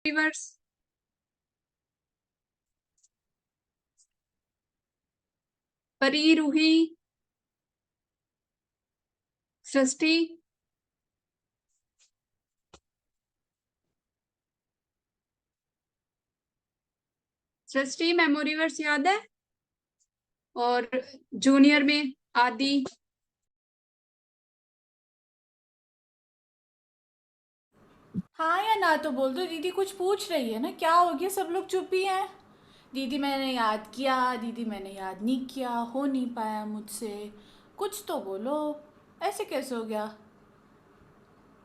Reverse. परी, रूही, सृष्टि, सृष्टि memory verse याद है? और जूनियर में आदि। हाँ या ना तो बोल दो। दीदी कुछ पूछ रही है ना, क्या हो गया? सब लोग चुप ही हैं। दीदी मैंने याद किया, दीदी मैंने याद नहीं किया, हो नहीं पाया मुझसे। कुछ तो बोलो, ऐसे कैसे हो गया?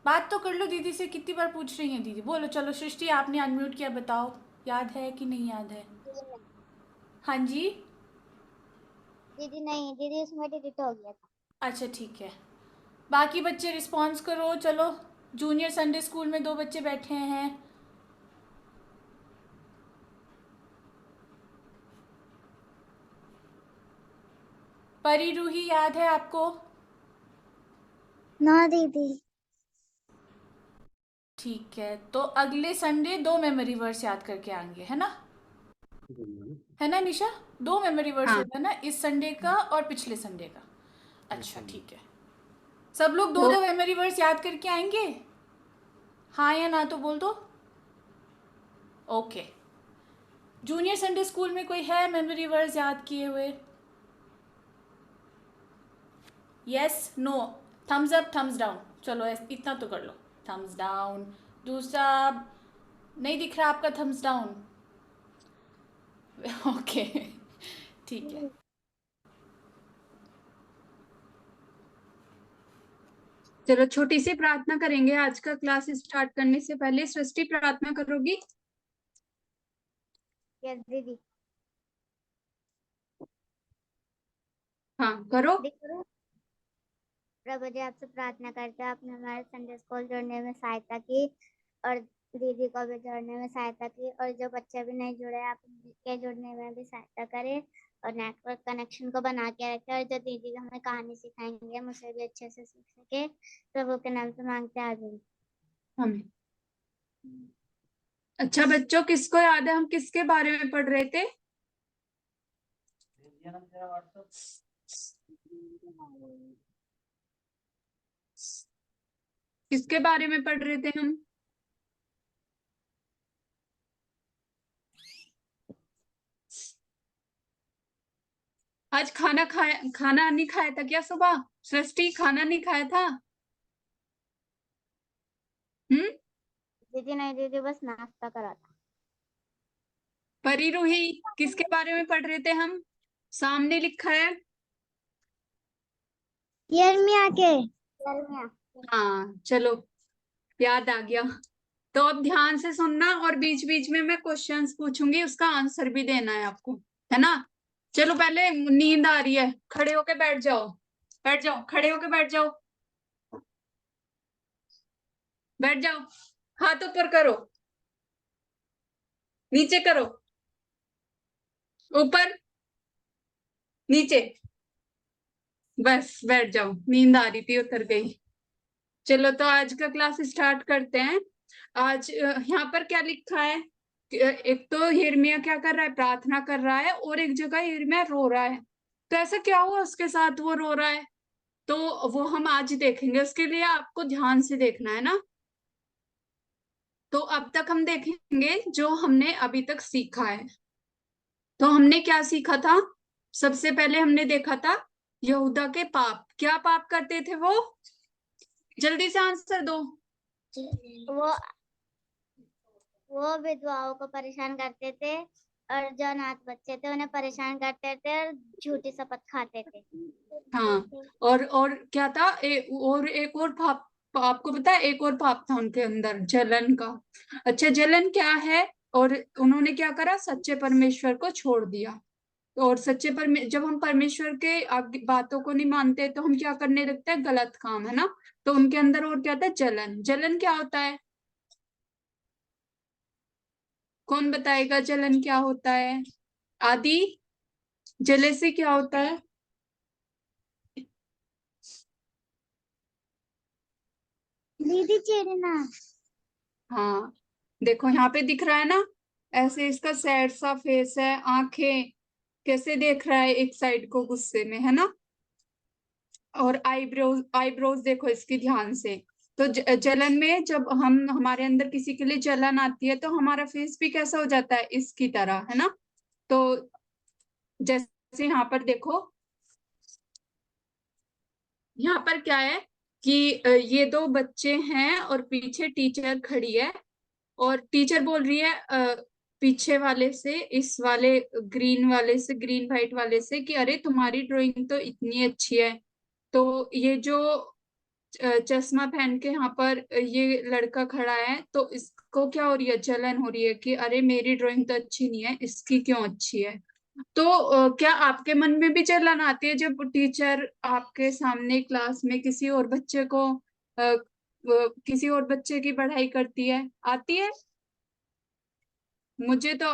बात तो कर लो दीदी से, कितनी बार पूछ रही हैं दीदी। बोलो चलो। सृष्टि आपने अनम्यूट किया, बताओ याद है कि नहीं याद है? दीदी हाँ जी। नहीं दीदी, उसमें डिलीट हो गया था। अच्छा ठीक है। बाकी बच्चे रिस्पॉन्स करो चलो। जूनियर संडे स्कूल में 2 बच्चे बैठे हैं। परी, रूही याद है आपको? ना दीदी। ठीक है, तो अगले संडे 2 मेमोरी वर्स याद करके आएंगे, है ना? है ना निशा? 2 मेमोरी वर्स हाँ, होता है ना, इस संडे का और पिछले संडे का। अच्छा ठीक है। सब लोग दो तो दो मेमोरी वर्स याद करके आएंगे? हाँ या ना तो बोल दो। ओके। जूनियर संडे स्कूल में कोई है मेमोरी वर्स याद किए हुए? Yes, no, thumbs up, thumbs down. चलो इतना तो कर लो। Thumbs down. दूसरा नहीं दिख रहा आपका थम्स डाउन। ओके ठीक है। चलो छोटी सी प्रार्थना करेंगे आज का क्लास स्टार्ट करने से पहले। सृष्टि प्रार्थना करोगी? यस दीदी। हाँ करो। देखो, प्रभु जी आपसे प्रार्थना करते हैं, आपने हमारे संडे स्कूल जोड़ने में सहायता की और दीदी को भी जोड़ने में सहायता की, और जो बच्चे भी नहीं जुड़े आप उनके जुड़ने में भी सहायता करें और नेटवर्क कनेक्शन को बना के रखें, और जो दीदी हमें कहानी सिखाएंगे हम उसे भी अच्छे से सीख सके। प्रभु के नाम से मांगते हैं, आमीन। हमें। अच्छा बच्चों, किसको याद है हम किसके बारे में पढ़ रहे थे? किसके बारे में पढ़ रहे थे हम? आज खाना नहीं खाया था क्या सुबह? सृष्टि खाना नहीं खाया था? हम्म। दीदी नहीं दीदी, बस नाश्ता करा था। परी, रूही, किसके बारे में पढ़ रहे थे हम? सामने लिखा है। यर्मिया के। यर्मिया। हाँ चलो, याद आ गया। तो अब ध्यान से सुनना और बीच बीच में मैं क्वेश्चंस पूछूंगी, उसका आंसर भी देना है आपको, है ना? चलो, पहले नींद आ रही है, खड़े होके बैठ जाओ। बैठ जाओ, खड़े होके बैठ जाओ। बैठ जाओ। हाथ ऊपर करो, नीचे करो, ऊपर, नीचे। बस बैठ जाओ, नींद आ रही थी, उतर गई। चलो तो आज का क्लास स्टार्ट करते हैं। आज यहाँ पर क्या लिखा है? एक तो हिरमिया क्या कर रहा है? प्रार्थना कर रहा है, और एक जगह हिरमिया रो रहा है। तो ऐसा क्या हुआ उसके साथ, वो रो रहा है? तो वो हम आज देखेंगे, उसके लिए आपको ध्यान से देखना है ना। तो अब तक हम देखेंगे जो हमने अभी तक सीखा है। तो हमने क्या सीखा था? सबसे पहले हमने देखा था यहूदा के पाप। क्या पाप करते थे वो? जल्दी से आंसर दो। वो वो विधवाओं को परेशान करते थे, और जो अनाथ बच्चे थे उन्हें परेशान करते थे, और झूठी शपथ खाते थे। हाँ, और क्या था? और एक और पाप। आपको पता है एक और पाप था उनके अंदर, जलन का। अच्छा, जलन क्या है? और उन्होंने क्या करा? सच्चे परमेश्वर को छोड़ दिया। और जब हम परमेश्वर के आगे बातों को नहीं मानते तो हम क्या करने लगते हैं? गलत काम, है ना? तो उनके अंदर और क्या था? जलन। जलन क्या होता है? कौन बताएगा जलन क्या होता है? आदि, जेलेसी क्या होता है? दीदी चिढ़ना। हाँ, देखो यहाँ पे दिख रहा है ना, ऐसे इसका सैड सा फेस है, आंखें कैसे देख रहा है एक साइड को गुस्से में, है ना। और आईब्रोज आईब्रोज देखो इसकी ध्यान से। तो जलन में जब हम हमारे अंदर किसी के लिए जलन आती है तो हमारा फेस भी कैसा हो जाता है, इसकी तरह, है ना। तो जैसे यहाँ पर देखो, यहाँ पर क्या है कि ये दो बच्चे हैं और पीछे टीचर खड़ी है, और टीचर बोल रही है पीछे वाले से, इस वाले ग्रीन वाले से, ग्रीन वाइट वाले से, कि अरे तुम्हारी ड्राइंग तो इतनी अच्छी है। तो ये जो चश्मा पहन के यहाँ पर ये लड़का खड़ा है, तो इसको क्या हो रही है, जलन हो रही है कि अरे मेरी ड्राइंग तो अच्छी नहीं है, इसकी क्यों अच्छी है। तो क्या आपके मन में भी जलन आती है जब टीचर आपके सामने क्लास में किसी और बच्चे को किसी और बच्चे की पढ़ाई करती है, आती है? मुझे तो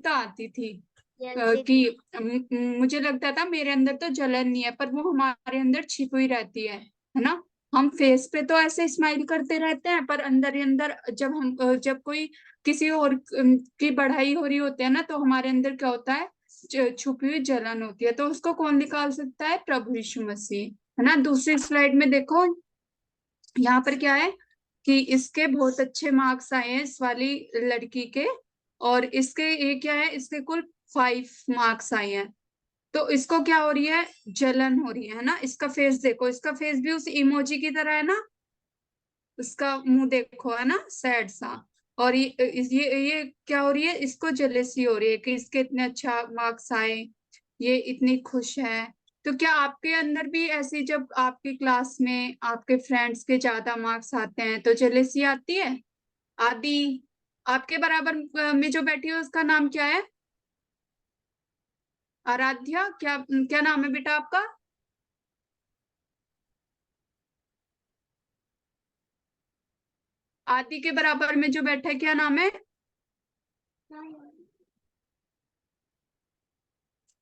आती थी। जलती थी। कि मुझे लगता था मेरे अंदर तो जलन नहीं है, पर वो हमारे अंदर छिपी हुई रहती है ना। हम फेस पे तो ऐसे स्माइल करते रहते हैं, पर अंदर ही अंदर जब कोई किसी और की बढ़ाई हो रही होती है ना, तो हमारे अंदर क्या होता है, छुपी हुई जलन होती है। तो उसको कौन निकाल सकता है, प्रभु यीशु मसीह, है ना। दूसरी स्लाइड में देखो, यहाँ पर क्या है कि इसके बहुत अच्छे मार्क्स आए हैं, इस वाली लड़की के, और इसके ये क्या है, इसके कुल 5 मार्क्स आए हैं। तो इसको क्या हो रही है, जलन हो रही है ना। इसका फेस देखो, इसका फेस भी उस इमोजी की तरह है ना, उसका मुंह देखो, है ना, सैड सा। और ये क्या हो रही है, इसको जेलेसी हो रही है कि इसके इतने अच्छा मार्क्स आए, ये इतनी खुश है। तो क्या आपके अंदर भी ऐसी, जब आपकी क्लास में आपके फ्रेंड्स के ज्यादा मार्क्स आते हैं तो जेलेसी आती है? आदि, आपके बराबर में जो बैठी है उसका नाम क्या है? आराध्या, क्या क्या नाम है बेटा आपका? आदि के बराबर में जो बैठा है क्या नाम है?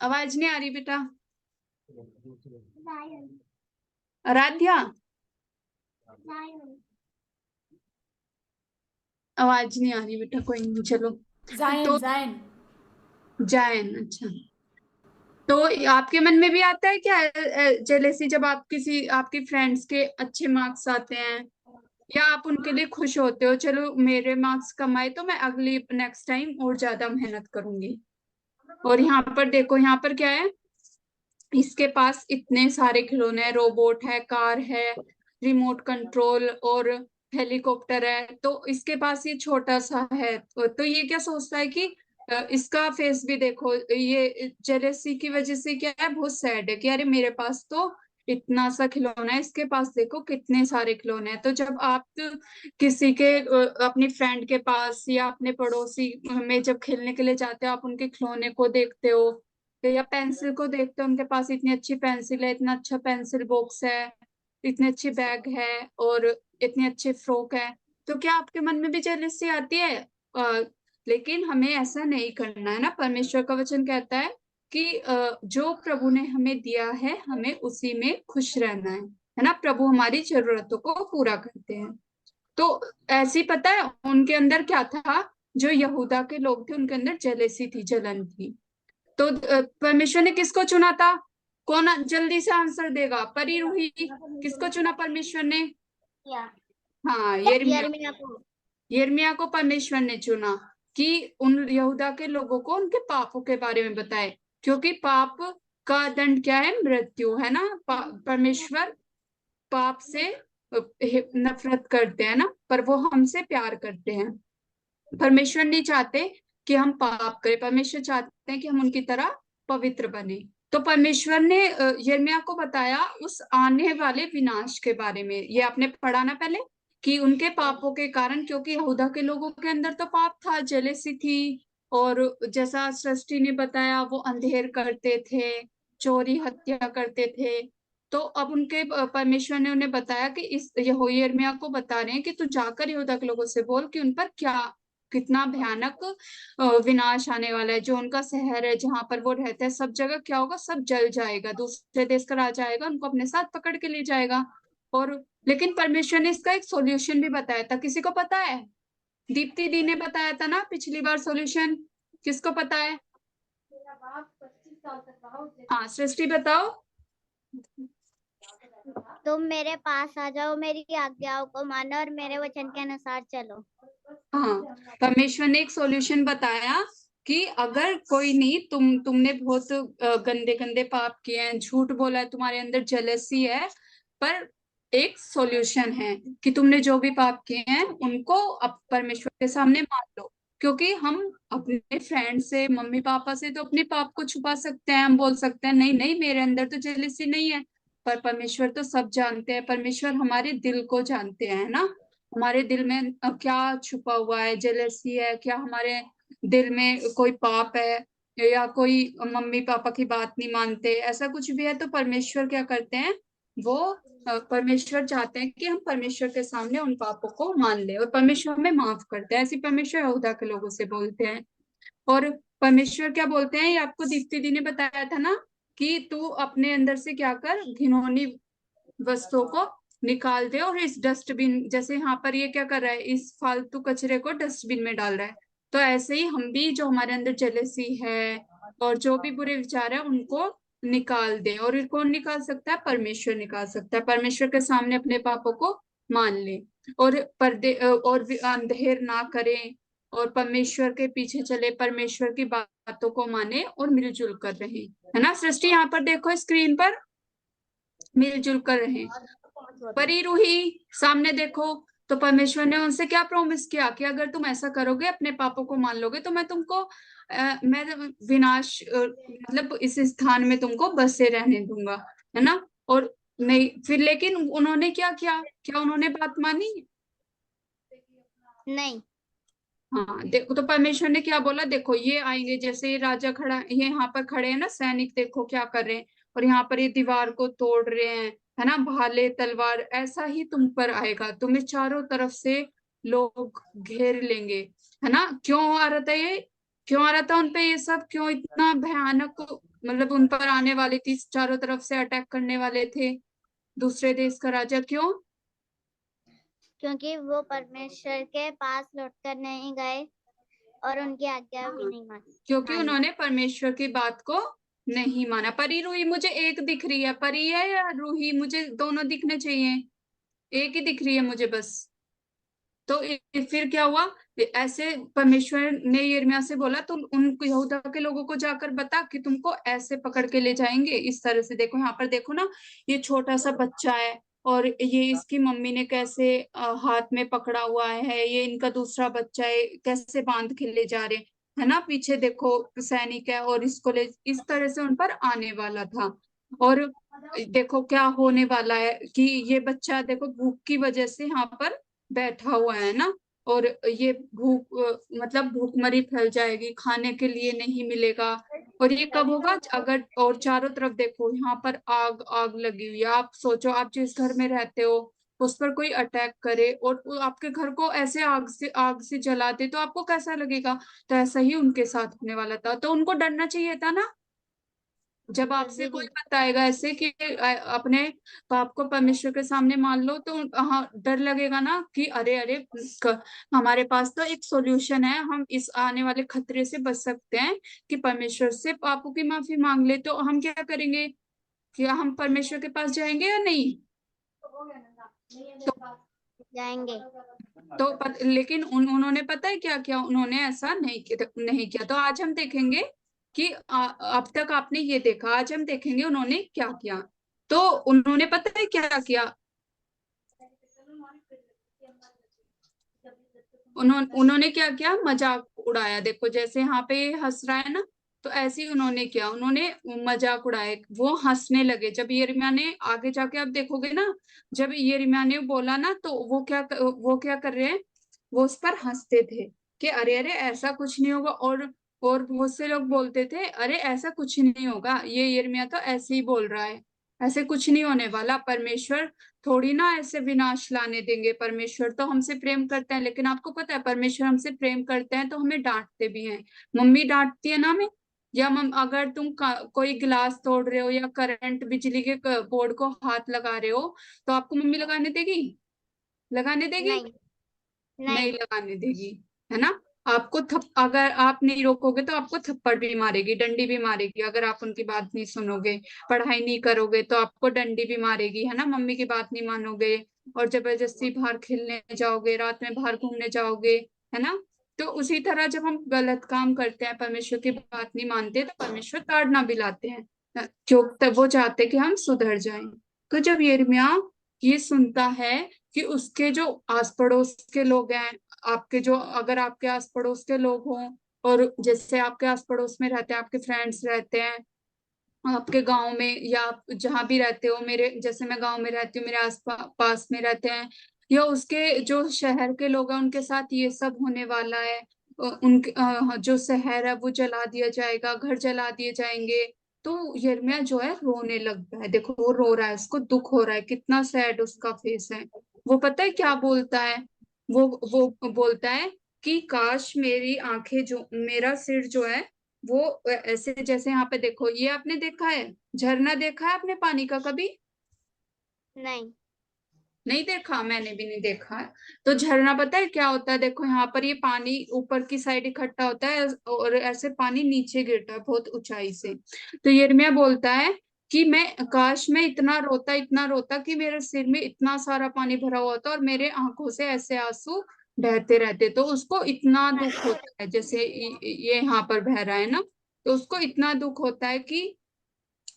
आवाज नहीं आ रही बेटा। आराध्या, आवाज नहीं आ रही बेटा, कोई नहीं, चलो। जायन तो जायन। जायन, अच्छा। तो आपके मन में भी आता है क्या जेलेसी, जब आप किसी आपकी फ्रेंड्स के अच्छे मार्क्स आते हैं, या आप उनके लिए खुश होते हो, चलो मेरे मार्क्स कम आए तो मैं अगली नेक्स्ट टाइम और ज्यादा मेहनत करूंगी। और यहाँ पर देखो, यहाँ पर क्या है, इसके पास इतने सारे खिलौने हैं, रोबोट है, कार है, रिमोट कंट्रोल और हेलीकॉप्टर है। तो इसके पास ये छोटा सा है, तो ये क्या सोचता है कि इसका फेस भी देखो, ये जेलेसी की वजह से क्या है, बहुत सैड है कि अरे मेरे पास तो इतना सा खिलौना है, इसके पास देखो कितने सारे खिलौने हैं। तो जब आप किसी के अपनी फ्रेंड के पास या अपने पड़ोसी में जब खेलने के लिए जाते हो, आप उनके खिलौने को देखते हो, या पेंसिल को देखते हो, उनके पास इतनी अच्छी पेंसिल है, इतना अच्छा पेंसिल बॉक्स है, इतनी अच्छी बैग है, और इतनी अच्छी फ्रॉक है, तो क्या आपके मन में भी जेलसी आती है? आ, लेकिन हमें ऐसा नहीं करना है ना। परमेश्वर का वचन कहता है कि जो प्रभु ने हमें दिया है हमें उसी में खुश रहना है ना। प्रभु हमारी जरूरतों को पूरा करते हैं। तो ऐसी, पता है उनके अंदर क्या था, जो यहूदा के लोग थे उनके अंदर जेलेसी थी, जलन थी। तो परमेश्वर ने किसको चुना था? कौन जल्दी से आंसर देगा, परी रूही? किसको चुना परमेश्वर ने? हाँ, यिर्मयाह। यिर्मयाह को। यिर्मयाह को परमेश्वर ने चुना कि उन यहूदा के लोगों को उनके पापों के बारे में बताए, क्योंकि पाप का दंड क्या है, मृत्यु, है ना। परमेश्वर पाप से नफरत करते हैं ना, पर वो हमसे प्यार करते हैं। परमेश्वर नहीं चाहते कि हम पाप करें, परमेश्वर चाहते हैं कि हम उनकी तरह पवित्र बने। तो परमेश्वर ने यिर्मयाह को बताया उस आने वाले विनाश के बारे में। ये आपने पढ़ा ना पहले, कि उनके पापों के कारण, क्योंकि यहूदा के लोगों के अंदर तो पाप था, जेलेसी थी, और जैसा सृष्टि ने बताया वो अंधेर करते थे, चोरी हत्या करते थे। तो अब उनके परमेश्वर ने उन्हें बताया कि इस यिर्मयाह को बता रहे हैं कि तू जाकर यहूदा के लोगों से बोल कि उन पर क्या, कितना भयानक विनाश आने वाला है। जो उनका शहर है जहां पर वो रहते हैं, सब जगह क्या होगा, सब जल जाएगा, दूसरे देश का राजा आएगा, उनको अपने साथ पकड़ के ले जाएगा। और लेकिन परमेश्वर ने इसका एक सॉल्यूशन भी बताया था, किसी को पता है? दीप्ति दी ने बताया था ना पिछली बार सॉल्यूशन, किसको पता है? हाँ सृष्टि बताओ। तुम मेरे पास आ जाओ, मेरी आज्ञाओं को मानो और मेरे वचन के अनुसार चलो। हाँ, परमेश्वर ने एक सॉल्यूशन बताया कि अगर कोई नहीं, तुमने बहुत गंदे गंदे पाप किए हैं, झूठ बोला है, तुम्हारे अंदर जेलसी है, पर एक सॉल्यूशन है कि तुमने जो भी पाप किए हैं उनको अब परमेश्वर के सामने मान लो। क्योंकि हम अपने फ्रेंड से, मम्मी पापा से तो अपने पाप को छुपा सकते हैं, हम बोल सकते हैं नहीं नहीं मेरे अंदर तो जेलसी नहीं है, पर परमेश्वर तो सब जानते हैं, परमेश्वर हमारे दिल को जानते हैं, है ना। हमारे दिल में क्या छुपा हुआ है, जेलसी है क्या, हमारे दिल में कोई पाप है, या कोई मम्मी पापा की बात नहीं मानते, ऐसा कुछ भी है तो परमेश्वर क्या करते हैं, वो परमेश्वर चाहते हैं कि हम परमेश्वर के सामने उन पापों को मान ले, और परमेश्वर हमें माफ करते हैं। ऐसी परमेश्वर यहूदा के लोगों से बोलते हैं। और परमेश्वर क्या बोलते हैं, ये आपको दीप्ति दी ने बताया था ना, कि तू अपने अंदर से क्या कर, घिनौनी वस्तुओं को निकाल दे और इस डस्टबिन, जैसे यहाँ पर ये क्या कर रहा है, इस फालतू कचरे को डस्टबिन में डाल रहा है, तो ऐसे ही हम भी जो हमारे अंदर जेलेसी है और जो भी बुरे विचार है उनको निकाल दे। और ये कौन निकाल सकता है? परमेश्वर निकाल सकता है। परमेश्वर के सामने अपने पापों को मान ले, और पर्दे और भी अंधेर ना करें, और परमेश्वर के पीछे चले, परमेश्वर की बातों को माने और मिलजुल कर रहे, है ना। सृष्टि यहाँ पर देखो स्क्रीन पर, मिलजुल कर रहे। परी रूही सामने देखो, तो परमेश्वर ने उनसे क्या प्रॉमिस किया कि अगर तुम ऐसा करोगे, अपने पापों को मान लोगे, तो मैं तुमको मैं विनाश मतलब इस स्थान में तुमको बसे रहने दूंगा, है ना। और नहीं फिर, लेकिन उन्होंने क्या किया, क्या उन्होंने बात मानी? नहीं। हाँ देखो, तो परमेश्वर ने क्या बोला, देखो ये आएंगे, जैसे ये राजा खड़ा, ये यहाँ पर खड़े हैं ना सैनिक, देखो क्या कर रहे हैं, और यहाँ पर ये दीवार को तोड़ रहे हैं, है ना, भाले तलवार, ऐसा ही तुम पर आएगा, तुम्हें चारों तरफ से लोग घेर लेंगे, है ना। क्यों आ रहा था ये, क्यों आ रहा था उनपे ये सब, क्यों इतना भयानक, मतलब उन पर आने वाली थी, चारों तरफ से अटैक करने वाले थे दूसरे देश का राजा, क्यों? क्योंकि वो परमेश्वर के पास लौटकर नहीं गए और उनकी आज्ञा भी हाँ, नहीं मानी। क्योंकि उन्होंने परमेश्वर की बात को नहीं माना। परी रूही मुझे एक दिख रही है, परी है या रूही, मुझे दोनों दिखने चाहिए, एक ही दिख रही है मुझे बस। तो फिर क्या हुआ, ऐसे परमेश्वर ने यिर्मयाह से बोला, तो उन यहूदा के लोगों को जाकर बता कि तुमको ऐसे पकड़ के ले जाएंगे, इस तरह से। देखो यहाँ पर देखो ना, ये छोटा सा बच्चा है, और ये इसकी मम्मी ने कैसे हाथ में पकड़ा हुआ है, ये इनका दूसरा बच्चा है, कैसे बांध के ले जा रहे, है ना। पीछे देखो सैनिक है, और इसको ले, इस तरह से उन पर आने वाला था। और देखो क्या होने वाला है, कि ये बच्चा देखो भूख की वजह से यहाँ पर बैठा हुआ है ना, और ये भूख मतलब भूखमरी फैल जाएगी, खाने के लिए नहीं मिलेगा। और ये कब होगा, अगर, और चारों तरफ देखो यहाँ पर आग आग लगी हुई है, आप सोचो आप जिस घर में रहते हो उस पर कोई अटैक करे और वो आपके घर को ऐसे आग से जला दे, तो आपको कैसा लगेगा। तो ऐसा ही उनके साथ होने वाला था, तो उनको डरना चाहिए था ना। जब आपसे कोई दीदी, बताएगा ऐसे कि अपने पाप को परमेश्वर के सामने मान लो, तो हाँ डर लगेगा ना, कि अरे अरे हमारे पास तो एक सॉल्यूशन है, हम इस आने वाले खतरे से बच सकते हैं कि परमेश्वर से पापों की माफी मांग ले। तो हम क्या करेंगे, कि हम परमेश्वर के पास जाएंगे या नहीं? तो जाएंगे। लेकिन उन्होंने पता है क्या किया, उन्होंने ऐसा नहीं किया। तो आज हम देखेंगे कि अब तक आपने ये देखा, आज हम देखेंगे उन्होंने क्या किया। तो उन्होंने पता है क्या किया, उन्होंने क्या किया, मजाक उड़ाया। देखो जैसे यहाँ पे ये हंस रहा है ना, तो ऐसे ही उन्होंने किया, उन्होंने मजाक उड़ाया, वो हंसने लगे। जब यिर्मयाह ने, आगे जाके आप देखोगे ना, जब यिर्मयाह ने बोला ना, तो वो क्या कर रहे हैं, वो उस पर हंसते थे कि अरे अरे ऐसा कुछ नहीं होगा। और बहुत से लोग बोलते थे अरे ऐसा कुछ नहीं होगा, ये यिर्मयाह तो ऐसे ही बोल रहा है, ऐसे कुछ नहीं होने वाला, परमेश्वर थोड़ी ना ऐसे विनाश लाने देंगे, परमेश्वर तो हमसे प्रेम करते हैं। लेकिन आपको पता है परमेश्वर हमसे प्रेम करते हैं तो हमें डांटते भी हैं। मम्मी डांटती है ना हमें, या अगर तुम कोई गिलास तोड़ रहे हो या करंट बिजली के बोर्ड को हाथ लगा रहे हो, तो आपको मम्मी लगाने देगी, लगाने देगी? नहीं। नहीं नहीं। लगाने देगी, है ना। आपको अगर आप नहीं रोकोगे तो आपको थप्पड़ भी मारेगी, डंडी भी मारेगी, अगर आप उनकी बात नहीं सुनोगे, पढ़ाई नहीं करोगे तो आपको डंडी भी मारेगी, है ना। मम्मी की बात नहीं मानोगे और जबरदस्ती बाहर खेलने जाओगे, रात में बाहर घूमने जाओगे, है ना। तो उसी तरह जब हम गलत काम करते हैं, परमेश्वर की बात नहीं मानते, तो परमेश्वर ताड़ना भी लाते हैं, क्यों, तब वो चाहते कि हम सुधर जाएं। तो जब यिर्मयाह ये सुनता है कि उसके जो आस पड़ोस के लोग हैं, आपके जो, अगर आपके आस पड़ोस के लोग हों, और जैसे आपके आस पड़ोस में रहते हैं, आपके फ्रेंड्स रहते हैं, आपके गांव में या आप जहां भी रहते हो, मेरे जैसे मैं गांव में रहती हूँ, मेरे आस पास में रहते हैं, या उसके जो शहर के लोग हैं उनके साथ ये सब होने वाला है, उनके जो शहर है वो जला दिया जाएगा, घर जला दिए जाएंगे। तो यिर्मयाह जो है रोने लगता है, देखो वो रो रहा है, उसको दुख हो रहा है, कितना सैड उसका फेस है। वो पता है क्या बोलता है, वो बोलता है कि काश मेरी आंखें, जो मेरा सिर जो है वो ऐसे, जैसे यहाँ पे देखो, ये आपने देखा है झरना, देखा है आपने पानी का कभी? नहीं। नहीं देखा, मैंने भी नहीं देखा है। तो झरना पता है क्या होता है, देखो यहाँ पर ये पानी ऊपर की साइड इकट्ठा होता है और ऐसे पानी नीचे गिरता है बहुत ऊंचाई से। तो यिर्मयाह बोलता है कि मैं, काश मैं इतना रोता कि मेरे सिर में इतना सारा पानी भरा हुआ होता और मेरे आंखों से ऐसे आंसू बहते रहते। तो उसको इतना दुख होता है, जैसे ये यहाँ पर बह रहा है ना, तो उसको इतना दुख होता है कि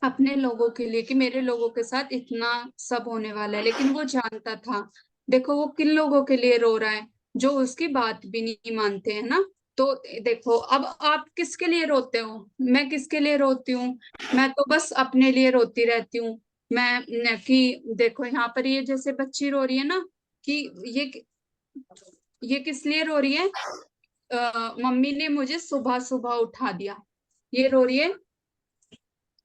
अपने लोगों के लिए, कि मेरे लोगों के साथ इतना सब होने वाला है। लेकिन वो जानता था, देखो वो किन लोगों के लिए रो रहा है, जो उसकी बात भी नहीं मानते हैं ना। तो देखो, अब आप किसके लिए रोते हो, मैं किसके लिए रोती हूँ, मैं तो बस अपने लिए रोती रहती हूँ। कि देखो यहाँ पर ये जैसे बच्ची रो रही है ना, कि ये ये किस लिए रो रही है, मम्मी ने मुझे सुबह सुबह उठा दिया, ये रो रही है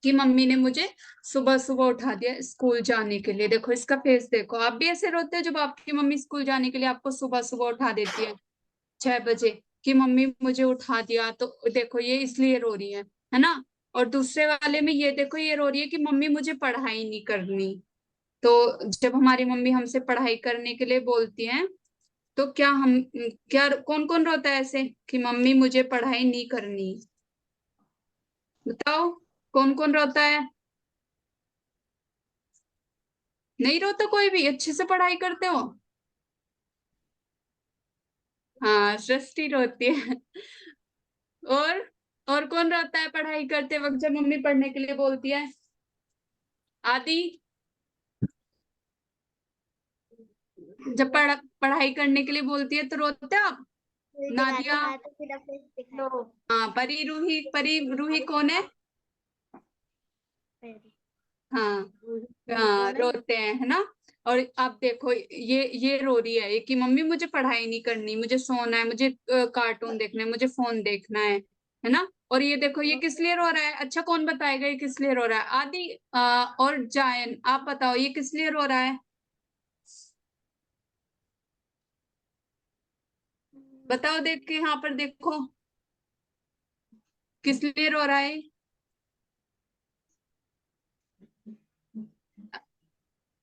कि मम्मी ने मुझे सुबह सुबह उठा दिया स्कूल जाने के लिए। देखो इसका फेस देखो, आप भी ऐसे रोते हो जब आपकी मम्मी स्कूल जाने के लिए आपको सुबह सुबह उठा देती है 6 बजे, कि मम्मी मुझे उठा दिया, तो देखो ये इसलिए रो रही है ना। और दूसरे वाले में ये देखो, ये रो रही है कि मम्मी मुझे पढ़ाई नहीं करनी। तो जब हमारी मम्मी हमसे पढ़ाई करने के लिए बोलती हैं, तो क्या कौन कौन रोता है ऐसे कि मम्मी मुझे पढ़ाई नहीं करनी? बताओ, कौन कौन रोता है? नहीं रोता कोई भी, अच्छे से पढ़ाई करते हो। हाँ, सृष्टि रोती है। और और कौन रोता है पढ़ाई करते वक्त जब मम्मी पढ़ने के लिए बोलती है? आदि, जब पढ़ाई करने के लिए बोलती है तो रोते हो आप? फूल दिखाते नादिया? हाथ तो फिर अपने दिखाते। हाँ, परी रूही कौन है? हाँ, हाँ रोते हैं, है ना। और आप देखो, ये रो रही है कि मम्मी मुझे पढ़ाई नहीं करनी, मुझे सोना है, मुझे कार्टून देखना है, मुझे फोन देखना है ना। और ये देखो, ये किस लिए रो रहा है? अच्छा, कौन बताएगा ये किस लिए रो रहा है? आदि और जायन, आप बताओ ये किस लिए रो रहा है? बताओ, देख के यहाँ पर देखो, किस लिए रो रहा है?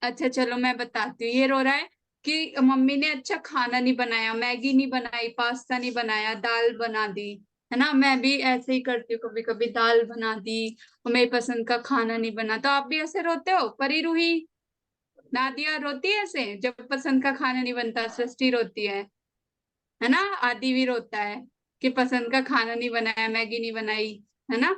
अच्छा चलो मैं बताती हूँ, ये रो रहा है कि मम्मी ने अच्छा खाना नहीं बनाया, मैगी नहीं बनाई, पास्ता नहीं बनाया, दाल बना दी, है ना। मैं भी ऐसे ही करती हूँ, कभी कभी दाल बना दी और मेरी पसंद का खाना नहीं बना। तो आप भी ऐसे रोते हो? परी, रूही, नादिया रोती है ऐसे जब पसंद का खाना नहीं बनता? सृष्टि रोती है ना। आदि भी रोता है कि पसंद का खाना नहीं बनाया, मैगी नहीं बनाई, है ना।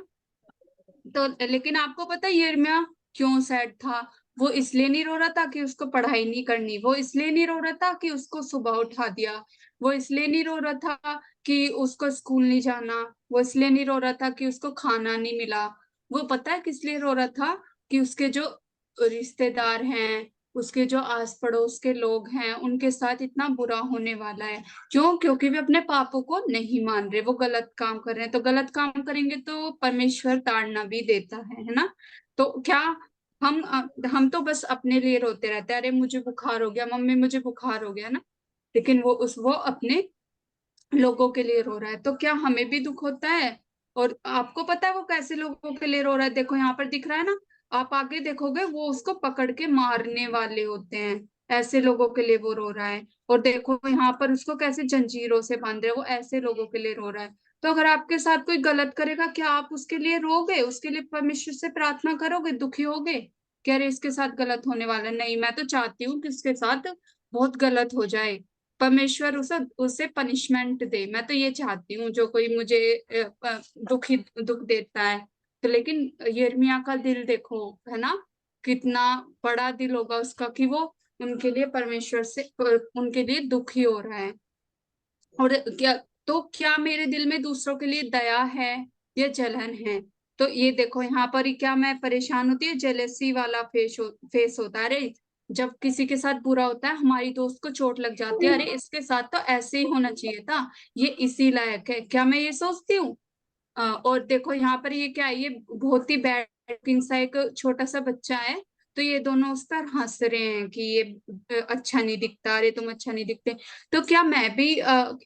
तो लेकिन आपको पता है यिर्मयाह क्यों सैड था? वो इसलिए नहीं रो रहा था कि उसको पढ़ाई नहीं करनी, वो इसलिए नहीं रो रहा था कि उसको सुबह उठा दिया, वो इसलिए नहीं रो रहा था कि उसको स्कूल नहीं जाना, वो इसलिए नहीं रो रहा था कि उसको खाना नहीं मिला। वो पता है किस लिए रो रहा था? कि उसके जो रिश्तेदार हैं, उसके जो आस पड़ोस के लोग हैं, उनके साथ इतना बुरा होने वाला है। क्यों? क्योंकि वे अपने पापों को नहीं मान रहे, वो गलत काम कर रहे हैं। तो गलत काम करेंगे तो परमेश्वर ताड़ना भी देता है ना। तो क्या हम तो बस अपने लिए रोते रहते हैं, अरे मुझे बुखार हो गया, मम्मी मुझे बुखार हो गया ना। लेकिन वो अपने लोगों के लिए रो रहा है, तो क्या हमें भी दुख होता है? और आपको पता है वो कैसे लोगों के लिए रो रहा है? देखो यहाँ पर दिख रहा है ना, आप आगे देखोगे वो उसको पकड़ के मारने वाले होते हैं, ऐसे लोगों के लिए वो रो रहा है। और देखो यहाँ पर उसको कैसे जंजीरों से बांध रहे हैं, वो ऐसे लोगों के लिए रो रहा है। तो अगर आपके साथ कोई गलत करेगा, क्या आप उसके लिए रोगे, उसके लिए परमेश्वर से प्रार्थना करोगे, दुखी होगे कि अरे इसके साथ गलत होने वाला है? नहीं, मैं तो चाहती हूँ कि उसके साथ बहुत गलत हो जाए, परमेश्वर उसे उसे पनिशमेंट दे। मैं तो ये चाहती हूँ, जो कोई मुझे दुख देता है। तो लेकिन यिर्मयाह का दिल देखो, है ना, कितना बड़ा दिल होगा उसका कि वो उनके लिए परमेश्वर से उनके लिए दुखी हो रहा है। और क्या, तो क्या मेरे दिल में दूसरों के लिए दया है या जलन है? तो ये देखो यहाँ पर ही क्या मैं परेशान होती है, जेलेसी वाला फेस होता है। अरे जब किसी के साथ बुरा होता है, हमारी दोस्त को चोट लग जाती है, अरे इसके साथ तो ऐसे ही होना चाहिए था, ये इसी लायक है, क्या मैं ये सोचती हूँ? और देखो यहाँ पर ये क्या है, ये बहुत ही बैड लुकिंग सा एक छोटा सा बच्चा है। तो ये दोनों उस पर हंस रहे हैं कि ये अच्छा नहीं दिखता, अरे तुम अच्छा नहीं दिखते। तो क्या मैं भी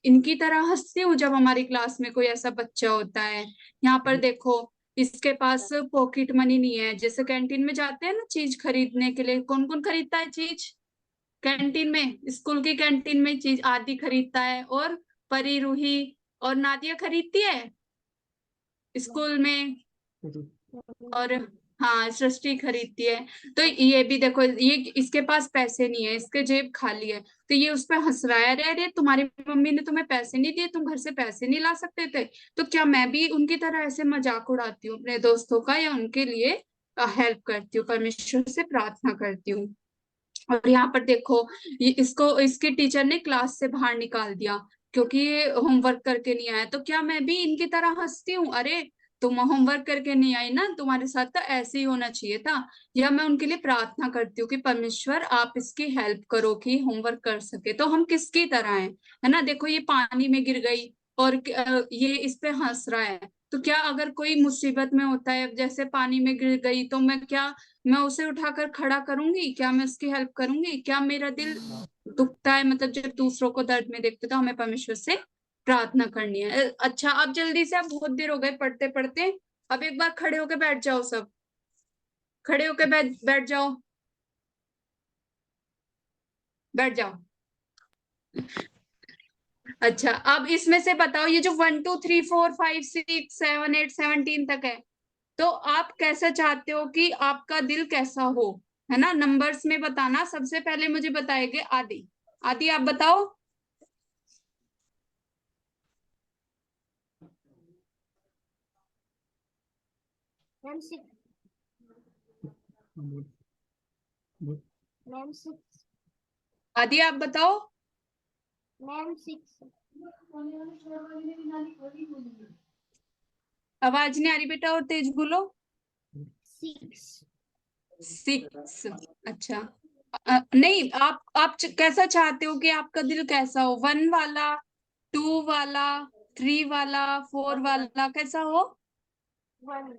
इनकी तरह हंसती हूँ जब हमारी क्लास में कोई ऐसा बच्चा होता है? यहाँ पर देखो, इसके पास पॉकेट मनी नहीं है। जैसे कैंटीन में जाते हैं ना चीज खरीदने के लिए, कौन कौन खरीदता है चीज कैंटीन में? स्कूल की कैंटीन में चीज आदि खरीदता है, और परी, रूही और नादिया खरीदती है स्कूल में। और हाँ, सृष्टि खरीदती है। तो ये भी देखो, ये इसके पास पैसे नहीं है, इसके जेब खाली है। तो ये उस पर हंस रहा है, अरे अरे तुम्हारी मम्मी ने तुम्हें पैसे नहीं दिए, तुम घर से पैसे नहीं ला सकते थे? तो क्या मैं भी उनकी तरह ऐसे मजाक उड़ाती हूँ अपने दोस्तों का, या उनके लिए हेल्प करती हूँ, परमेश्वर से प्रार्थना करती हूँ? और यहाँ पर देखो, ये इसको इसके टीचर ने क्लास से बाहर निकाल दिया क्योंकि ये होमवर्क करके नहीं आया। तो क्या मैं भी इनकी तरह हंसती हूँ, अरे तुम होमवर्क करके नहीं आई ना, तुम्हारे साथ तो ऐसे ही होना चाहिए था? या मैं उनके लिए प्रार्थना करती हूँ कि परमेश्वर आप इसकी हेल्प करो कि होमवर्क कर सके? तो हम किसकी तरह हैं, है ना? देखो ये पानी में गिर गई और ये इस पे हंस रहा है। तो क्या अगर कोई मुसीबत में होता है, जैसे पानी में गिर गई, तो मैं उसे उठाकर खड़ा करूंगी? क्या मैं उसकी हेल्प करूंगी? क्या मेरा दिल दुखता है, मतलब जब दूसरों को दर्द में देखते तो हमें परमेश्वर से प्रार्थना करनी है। अच्छा, अब जल्दी से, अब बहुत देर हो गए पढ़ते पढ़ते, अब एक बार खड़े होके बैठ जाओ सब, खड़े होके बैठ बैठ जाओ, बैठ जाओ। अच्छा, अब इसमें से बताओ, ये जो 1 2 3 4 5 6 7 8 17 तक है, तो आप कैसा चाहते हो कि आपका दिल कैसा हो, है ना? नंबर्स में बताना। सबसे पहले मुझे बताएंगे आदि। आदि आप बताओ। मैम 6। मैम 6। आदि आप बताओ। मैम 6। आवाज नहीं आ रही बेटा, और तेज बोलो। 6। 6। अच्छा, नहीं, आप कैसा चाहते हो कि आपका दिल कैसा हो? 1 वाला, 2 वाला, 3 वाला, 4 वाला, कैसा हो? 1।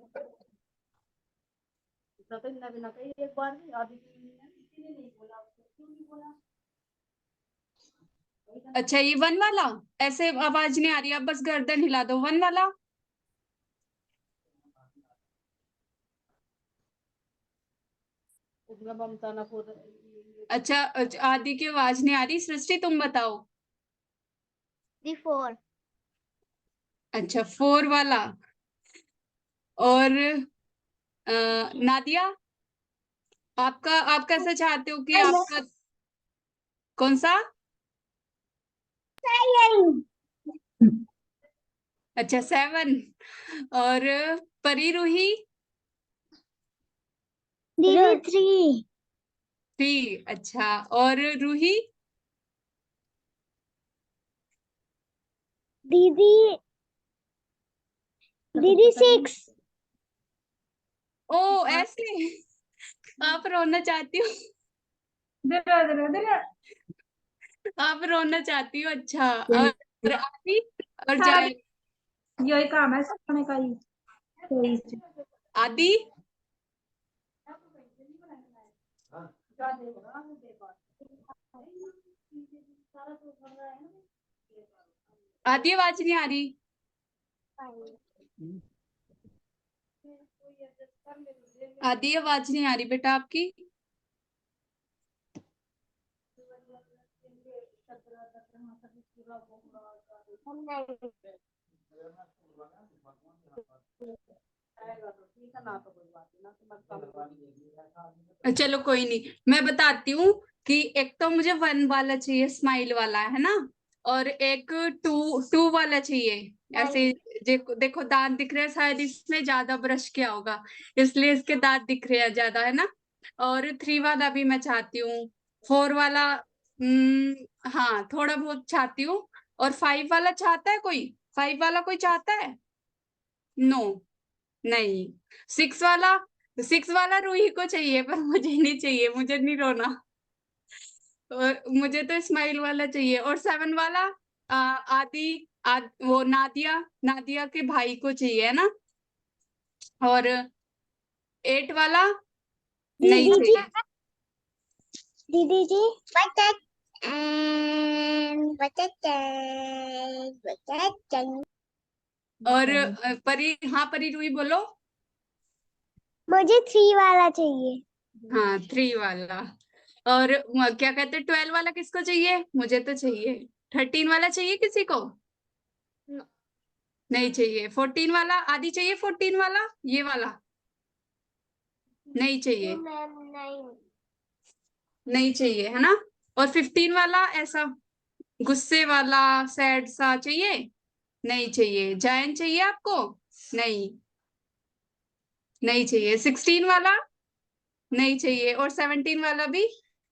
अच्छा, ये 1 वाला। ऐसे आवाज नहीं आ रही, आप बस गर्दन हिला दो। 1 वाला। अच्छा, आदि की आवाज नहीं आ रही। सृष्टि तुम बताओ। 4। अच्छा, 4 वाला। और नादिया, आप कैसे चाहते हो कि आपका कौन सा? अच्छा, 7। और परी, रूही? दीदी 3। 3। अच्छा, और रूही? दीदी 6। ओ, ऐसे आप रोना चाहती हो? आप रोना चाहती हो, अच्छा। और आदि और जाए, यही काम है सिखाने का ही। आदि? आदि आवाज नहीं आ रही। आदि आवाज नहीं आ रही बेटा आपकी। चलो कोई नहीं, मैं बताती हूँ कि एक तो मुझे 1 वाला चाहिए, स्माइल वाला, है ना। और एक 2 वाला चाहिए, ऐसे। देखो दांत दिख रहे हैं, शायद इसमें ज्यादा ब्रश किया होगा, इसलिए इसके दांत दिख रहे हैं ज्यादा, है ना। और 3 वाला भी मैं चाहती हूँ। 4 वाला, हाँ थोड़ा बहुत चाहती हूँ। और 5 वाला चाहता है कोई? 5 वाला कोई चाहता है? नो, नहीं। 6 वाला, 6 वाला रूही को चाहिए, पर मुझे नहीं चाहिए, मुझे नहीं रोना। और मुझे तो स्माइल वाला चाहिए। और 7 वाला वो नादिया, नादिया के भाई को चाहिए, है ना। और 8 वाला नहीं दीदी जी, चाहिए। दीदी जी, बटक बटक बटक। और परी, हाँ परी रूही बोलो। मुझे 3 वाला चाहिए। हाँ 3 वाला। और क्या कहते हैं, 12 वाला किसको चाहिए? मुझे तो चाहिए। 13 वाला चाहिए किसी को? No, नहीं चाहिए। 14 वाला आदि चाहिए? 14 वाला, ये वाला नहीं चाहिए। मैम नहीं। नहीं चाहिए, है ना। और 15 वाला ऐसा गुस्से वाला, सैड सा चाहिए? नहीं चाहिए। जायन चाहिए आपको? नहीं, नहीं चाहिए। 16 वाला नहीं चाहिए। और 17 वाला भी,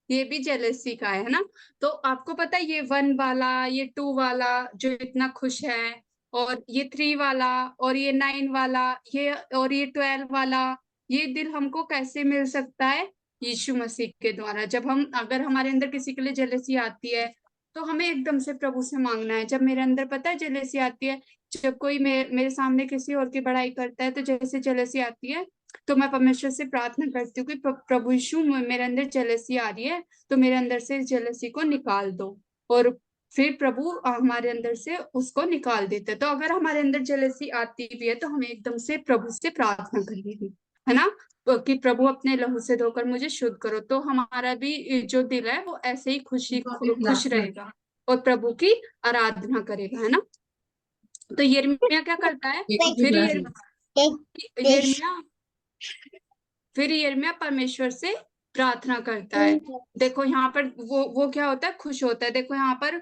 ये भी जेलसी का है ना। तो आपको पता है, ये 1 वाला, ये 2 वाला जो इतना खुश है, और ये 3 वाला, और ये 9 वाला, ये और ये 12 वाला, ये दिल हमको कैसे मिल सकता है? यीशु मसीह के द्वारा। जब हम, अगर हमारे अंदर किसी के लिए जेलसी आती है, तो हमें एकदम से प्रभु से मांगना है। जब मेरे अंदर पता है जेलसी आती है, जब कोई मेरे सामने किसी और की बड़ाई करता है, तो जैसे जेलसी आती है, तो मैं परमेश्वर से प्रार्थना करती हूँ कि प्रभु यीशु, मेरे अंदर जेलसी आ रही है, तो मेरे अंदर से इस जेलसी को निकाल दो। और फिर प्रभु हमारे अंदर से उसको निकाल देते हैं। तो अगर हमारे अंदर जेलसी आती भी है, तो हमें एकदम से प्रभु से प्रार्थना करनी है ना, कि प्रभु अपने लहू से धोकर मुझे शुद्ध करो। तो हमारा भी जो दिल है वो ऐसे ही खुश रहेगा, और प्रभु की आराधना करेगा, है ना। तो यिर्मयाह क्या करता है? फिर यिर्मयाह फिर यिर्मयाह परमेश्वर से प्रार्थना करता है। देखो यहाँ पर वो क्या होता है, खुश होता है। देखो यहाँ पर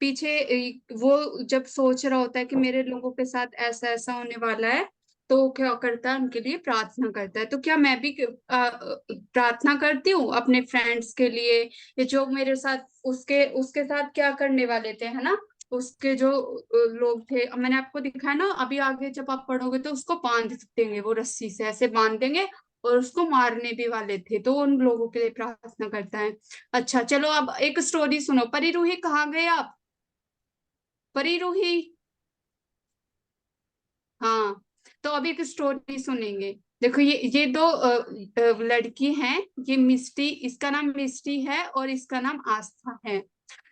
पीछे वो जब सोच रहा होता है कि मेरे लोगों के साथ ऐसा ऐसा होने वाला है, तो वो क्या करता है, उनके लिए प्रार्थना करता है। तो क्या मैं भी प्रार्थना करती हूँ अपने फ्रेंड्स के लिए, ये जो मेरे साथ, उसके उसके साथ क्या करने वाले थे, है ना। उसके जो लोग थे, मैंने आपको दिखाया ना, अभी आगे जब आप पढ़ोगे तो उसको बांध देंगे, वो रस्सी से ऐसे बांध देंगे, और उसको मारने भी वाले थे, तो उन लोगों के लिए प्रार्थना करता है। अच्छा चलो, अब एक स्टोरी सुनो। परी रूही कहाँ गए आप? परी रूही, हाँ। तो अब एक स्टोरी सुनेंगे। देखो ये दो लड़की हैं। ये मिस्टी, इसका नाम मिस्टी है, और इसका नाम आस्था है।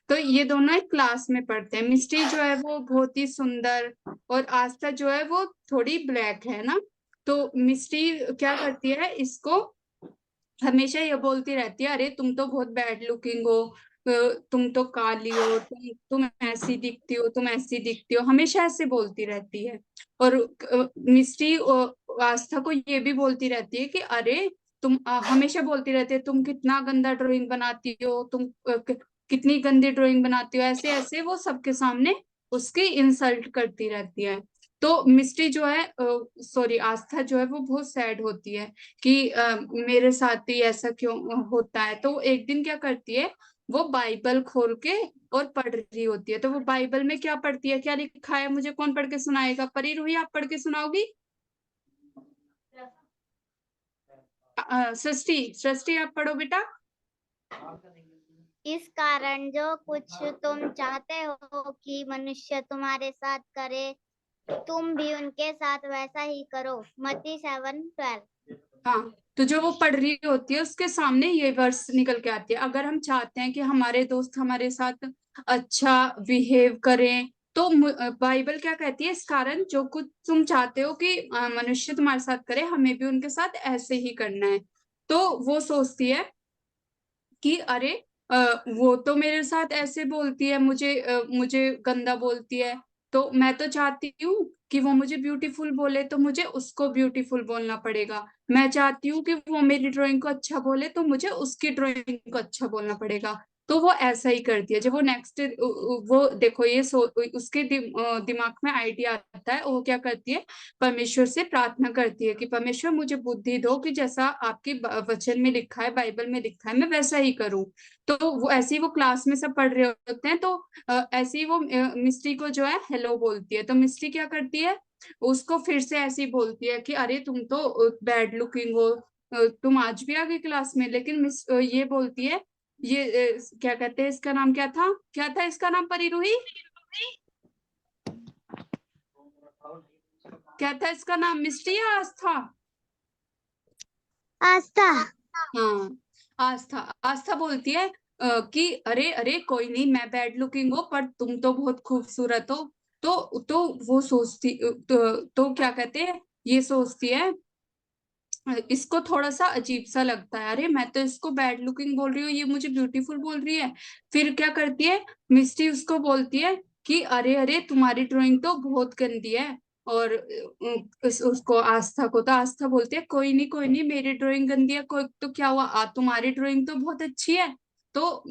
तो ये दोनों एक क्लास में पढ़ते हैं। मिस्टी जो है वो बहुत ही सुंदर, और आस्था जो है वो थोड़ी ब्लैक है ना। तो मिस्टी क्या करती है, इसको हमेशा ये बोलती रहती है, अरे तुम तो बहुत बैड लुकिंग हो, तुम तो काली हो, तुम ऐसी दिखती हो, तुम ऐसी दिखती हो, हमेशा ऐसे बोलती रहती है। और मिस्टी आस्था को ये भी बोलती रहती है कि अरे तुम, हमेशा बोलती रहती है, तुम कितना गंदा ड्राइंग बनाती हो, तुम कितनी गंदी ड्राइंग बनाती हो, ऐसे ऐसे वो सबके सामने उसकी इंसल्ट करती रहती है। तो मिस्टी जो है, सॉरी आस्था जो है, वो बहुत सैड होती है कि मेरे साथ ही ऐसा क्यों होता है। तो वो एक दिन क्या करती है, वो बाइबल खोल के और पढ़ रही होती है। तो वो बाइबल में क्या पढ़ती है, क्या लिखा है, मुझे कौन पढ़ के सुनाएगा? परी रूही, आप पढ़ के सुनाओगी? सृष्टि, सृष्टि आप पढ़ो बेटा। इस कारण जो कुछ तुम चाहते हो कि मनुष्य तुम्हारे साथ करे, तुम भी उनके साथ वैसा ही करो। मत्ती 7:12। हाँ, तो जो वो पढ़ रही होती है, उसके सामने ये वर्स निकल के आती है। अगर हम चाहते हैं कि हमारे दोस्त हमारे साथ अच्छा बिहेव करें, तो बाइबल क्या कहती है, इस कारण जो कुछ तुम चाहते हो कि मनुष्य तुम्हारे साथ करे, हमें भी उनके साथ ऐसे ही करना है। तो वो सोचती है कि अरे वो तो मेरे साथ ऐसे बोलती है, मुझे गंदा बोलती है, तो मैं तो चाहती हूँ कि वो मुझे ब्यूटीफुल बोले, तो मुझे उसको ब्यूटीफुल बोलना पड़ेगा। मैं चाहती हूँ कि वो मेरी ड्राइंग को अच्छा बोले, तो मुझे उसकी ड्राइंग को अच्छा बोलना पड़ेगा। तो वो ऐसा ही करती है। जब वो नेक्स्ट, वो देखो ये उसके दिमाग में आइडिया आता है, वो क्या करती है, परमेश्वर से प्रार्थना करती है कि परमेश्वर मुझे बुद्धि दो कि जैसा आपके वचन में लिखा है, बाइबल में लिखा है, मैं वैसा ही करूं। तो वो ऐसे ही वो क्लास में सब पढ़ रहे होते हैं, तो ऐसे ही वो मिस्टी को जो है हेलो बोलती है। तो मिस्टी क्या करती है, उसको फिर से ऐसे ही बोलती है कि अरे तुम तो बैड लुकिंग हो, तुम आज भी आ गई क्लास में। लेकिन ये बोलती है, ये क्या कहते हैं, इसका नाम क्या था इसका नाम, परिरूही, क्या था इसका नाम, मिस्टी या आस्था? आस्था। हाँ, आस्था। आस्था बोलती है कि अरे अरे कोई नहीं, मैं बैड लुकिंग हूँ पर तुम तो बहुत खूबसूरत हो। तो वो सोचती, तो क्या कहते हैं, ये सोचती है, इसको थोड़ा सा अजीब सा लगता है, अरे मैं तो इसको बैड लुकिंग बोल रही हूँ, ये मुझे ब्यूटीफुल बोल रही है। फिर क्या करती है, मिस्टी उसको बोलती है कि अरे अरे तुम्हारी ड्राइंग तो बहुत गंदी है। और उसको, आस्था को, तो आस्था बोलती है कोई नहीं कोई नहीं, मेरी ड्राइंग गंदी है, कोई तो क्या हुआ, तुम्हारी ड्राइंग तो बहुत अच्छी है। तो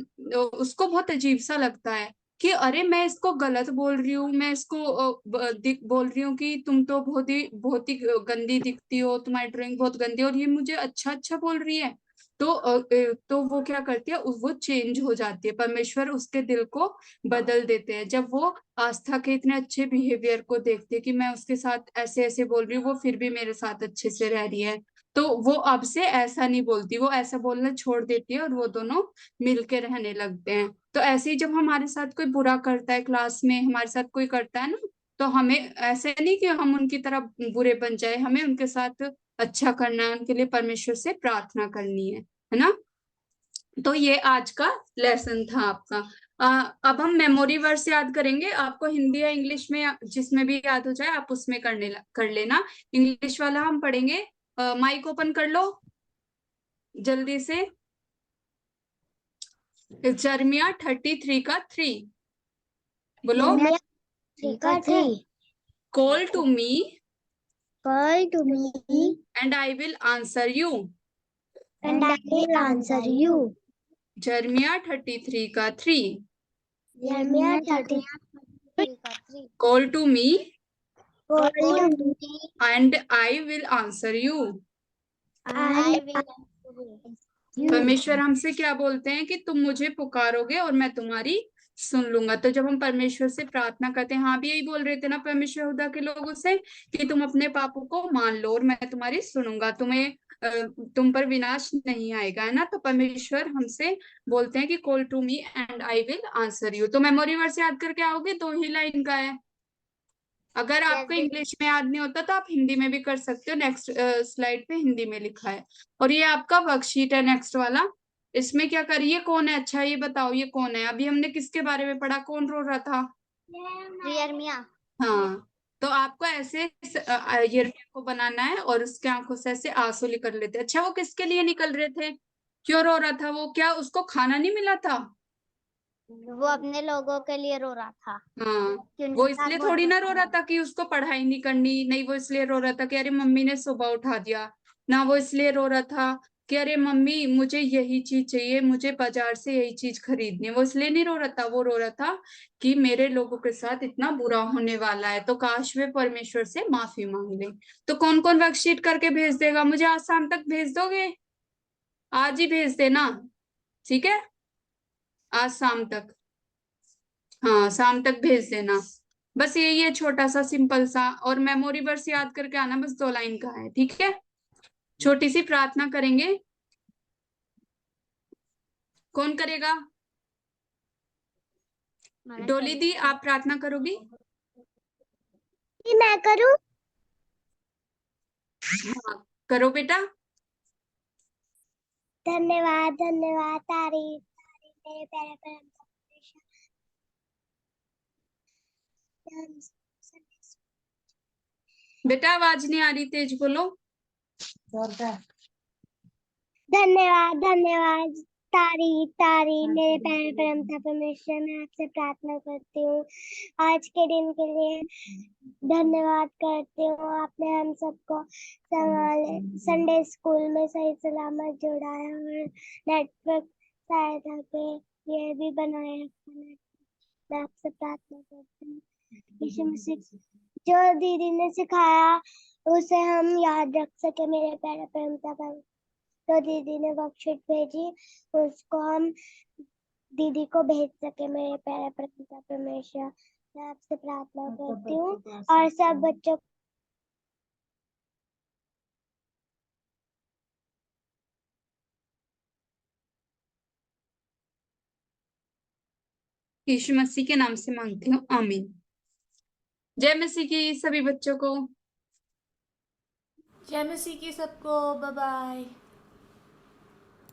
उसको बहुत अजीब सा लगता है कि अरे मैं इसको गलत बोल रही हूँ, मैं इसको बोल रही हूँ कि तुम तो बहुत ही गंदी दिखती हो, तुम्हारी ड्राइंग बहुत गंदी है, और ये मुझे अच्छा अच्छा बोल रही है। तो वो क्या करती है, वो चेंज हो जाती है, परमेश्वर उसके दिल को बदल देते हैं। जब वो आस्था के इतने अच्छे बिहेवियर को देखते हैं कि मैं उसके साथ ऐसे ऐसे बोल रही हूँ, वो फिर भी मेरे साथ अच्छे से रह रही है, तो वो अब से ऐसा नहीं बोलती, वो ऐसा बोलना छोड़ देती है, और वो दोनों मिलके रहने लगते हैं। तो ऐसे ही जब हमारे साथ कोई बुरा करता है, क्लास में हमारे साथ कोई करता है ना, तो हमें ऐसे नहीं कि हम उनकी तरह बुरे बन जाए, हमें उनके साथ अच्छा करना है, उनके लिए परमेश्वर से प्रार्थना करनी है ना। तो ये आज का लेसन था आपका। अब हम मेमोरी वर्ड्स याद करेंगे, आपको हिंदी या इंग्लिश में जिसमें भी याद हो जाए आप उसमें कर लेना। इंग्लिश वाला हम पढ़ेंगे। माइक ओपन कर लो जल्दी से। जर्मिया 33 का 3 बोलो। Call to me Call to me and I will answer you. and I will answer you. Jeremiah 33 का 3। Jeremiah 33. Call to me Call to me and I will answer you. I will answer you. परमेश्वर हमसे क्या बोलते हैं कि तुम मुझे पुकारोगे और मैं तुम्हारी सुन लूंगा। तो जब हम परमेश्वर से प्रार्थना करते हैं, हाँ भी यही बोल रहे थे ना परमेश्वर खुदा के लोगों से, कि तुम अपने पापों को मान लो और मैं तुम्हारी सुनूंगा, तुम पर विनाश नहीं आएगा, है ना। तो परमेश्वर हमसे बोलते हैं कि call to me and I will answer you. तो मेमोरी वर्ड से याद करके आओगे, 2 ही लाइन का है। अगर आपको इंग्लिश में याद नहीं होता तो आप हिंदी में भी कर सकते हो, नेक्स्ट स्लाइड पे हिंदी में लिखा है। और ये आपका वर्कशीट है नेक्स्ट वाला। इसमें क्या करिए, कौन है, अच्छा ये बताओ ये कौन है। अभी हमने किसके बारे में पढ़ा, कौन रो रहा था? यिर्मयाह। हाँ, तो आपको ऐसे यिर्मयाह को बनाना है और उसके आंखों से ऐसे आंसू निकल रहे थे। अच्छा, वो किसके लिए निकल रहे थे, क्यों रो रहा था वो, क्या उसको खाना नहीं मिला था? वो अपने लोगों के लिए रो रहा था। हाँ, कि उनके वो साथ इसलिए बहुत थोड़ी ना रो बुरा रहा था कि उसको पढ़ाई नहीं करनी, नहीं, वो इसलिए रो रहा था कि अरे मम्मी ने सुबह उठा दिया ना। वो इसलिए रो रहा था कि अरे मम्मी मुझे यही चीज चाहिए, मुझे बाजार से यही चीज खरीदनी है। वो इसलिए नहीं रो रहा था, वो रो रहा था कि मेरे लोगों के साथ इतना बुरा होने वाला है, तो काश वे परमेश्वर से माफी मांग ले। तो कौन कौन वर्कशीट करके भेज देगा, मुझे आज शाम तक भेज दोगे? आज ही भेज देना, ठीक है, आज शाम तक। हाँ, शाम तक भेज देना। बस यही है, छोटा सा सिंपल सा। और मेमोरी वर्स याद करके आना, बस 2 लाइन का है, ठीक है। छोटी सी प्रार्थना करेंगे, कौन करेगा? डोली दी, आप प्रार्थना करोगी? मैं करूं? हाँ, करो बेटा। धन्यवाद धन्यवाद, तारीफ तारीफ मेरे प्यारे परम बेटा आवाज नहीं आ रही, तेज बोलो। धन्यवाद धन्यवाद तारी तारी मेरे प्यारे परमपिता परमेश्वर, मैं आपसे प्रार्थना करती हूँ आज के दिन के लिए धन्यवाद करती हूँ। आपने हम सबको संभाले, संडे स्कूल में सही सलामत जुड़ाया और नेटवर्क सहायता के लिए भी बनाए रखा। मैं आपसे प्रार्थना करती हूँ यीशु मसीह, जो दीदी ने सिखाया उसे हम याद रख सके मेरे प्यारे परमपिता परमेश्वर। तो दीदी ने वर्कशीट भेजी, उसको हम दीदी को भेज सके मेरे प्यारे परमपिता परमेश्वर। मैं आपसे प्रार्थना करती हूँ और सब बच्चों यीशु मसीह के नाम से मांगती हूँ, आमीन। जय मसीह की सभी बच्चों को। जय मसीह की सबको, बाय बाय।